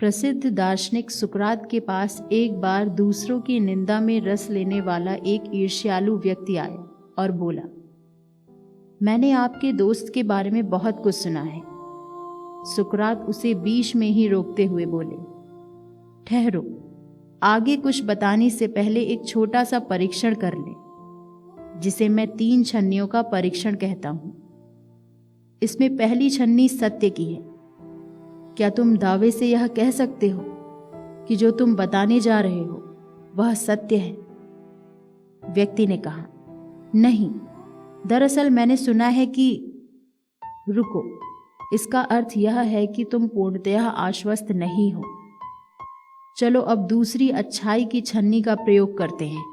प्रसिद्ध दार्शनिक सुकरात के पास एक बार दूसरों की निंदा में रस लेने वाला एक ईर्ष्यालु व्यक्ति आया और बोला, मैंने आपके दोस्त के बारे में बहुत कुछ सुना है। सुकरात उसे बीच में ही रोकते हुए बोले, ठहरो, आगे कुछ बताने से पहले एक छोटा सा परीक्षण कर ले, जिसे मैं 3 छन्नियों का परीक्षण कहता हूं। इसमें पहली छन्नी सत्य की है। क्या तुम दावे से यह कह सकते हो कि जो तुम बताने जा रहे हो वह सत्य है? व्यक्ति ने कहा, नहीं, दरअसल मैंने सुना है कि। रुको, इसका अर्थ यह है कि तुम पूर्णतः आश्वस्त नहीं हो। चलो अब दूसरी अच्छाई की छन्नी का प्रयोग करते हैं।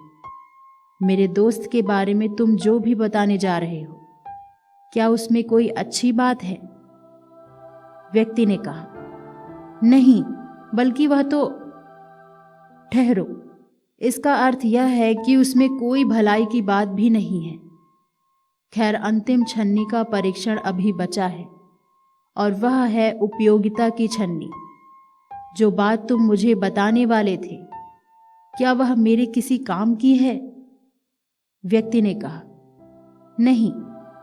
मेरे दोस्त के बारे में तुम जो भी बताने जा रहे हो, क्या उसमें कोई अच्छी बात है? व्यक्ति ने कहा, नहीं, बल्कि वह तो। ठहरो, इसका अर्थ यह है कि उसमें कोई भलाई की बात भी नहीं है। खैर, अंतिम छन्नी का परीक्षण अभी बचा है और वह है उपयोगिता की छन्नी। जो बात तुम मुझे बताने वाले थे, क्या वह मेरे किसी काम की है? व्यक्ति ने कहा, नहीं,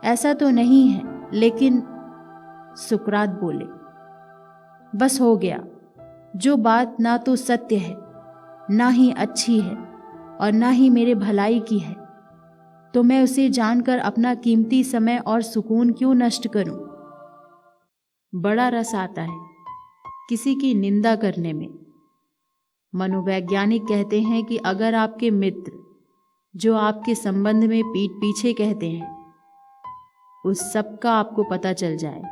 ऐसा तो नहीं है, लेकिन। सुकरात बोले, बस हो गया। जो बात ना तो सत्य है, ना ही अच्छी है और ना ही मेरे भलाई की है, तो मैं उसे जानकर अपना कीमती समय और सुकून क्यों नष्ट करूं? बड़ा रस आता है किसी की निंदा करने में। मनोवैज्ञानिक कहते हैं कि अगर आपके मित्र जो आपके संबंध में पीठ पीछे कहते हैं, उस सब का आपको पता चल जाए,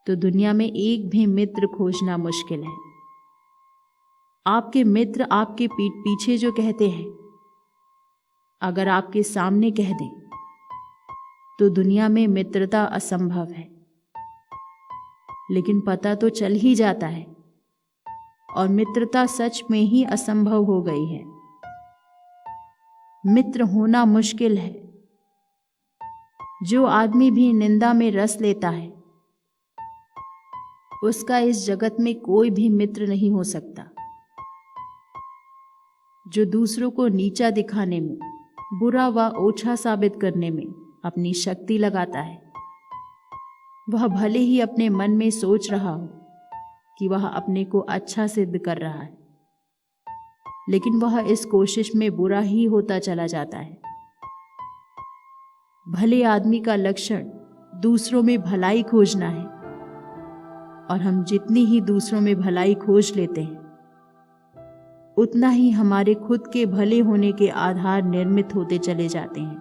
तो दुनिया में एक भी मित्र खोजना मुश्किल है। आपके मित्र आपके पीठ पीछे जो कहते हैं, अगर आपके सामने कह दें, तो दुनिया में मित्रता असंभव है। लेकिन पता तो चल ही जाता है और मित्रता सच में ही असंभव हो गई है। मित्र होना मुश्किल है। जो आदमी भी निंदा में रस लेता है, उसका इस जगत में कोई भी मित्र नहीं हो सकता। जो दूसरों को नीचा दिखाने में, बुरा व ओछा साबित करने में अपनी शक्ति लगाता है, वह भले ही अपने मन में सोच रहा हो कि वह अपने को अच्छा सिद्ध कर रहा है, लेकिन वह इस कोशिश में बुरा ही होता चला जाता है। भले आदमी का लक्षण दूसरों में भलाई खोजना है, और हम जितनी ही दूसरों में भलाई खोज लेते हैं, उतना ही हमारे खुद के भले होने के आधार निर्मित होते चले जाते हैं।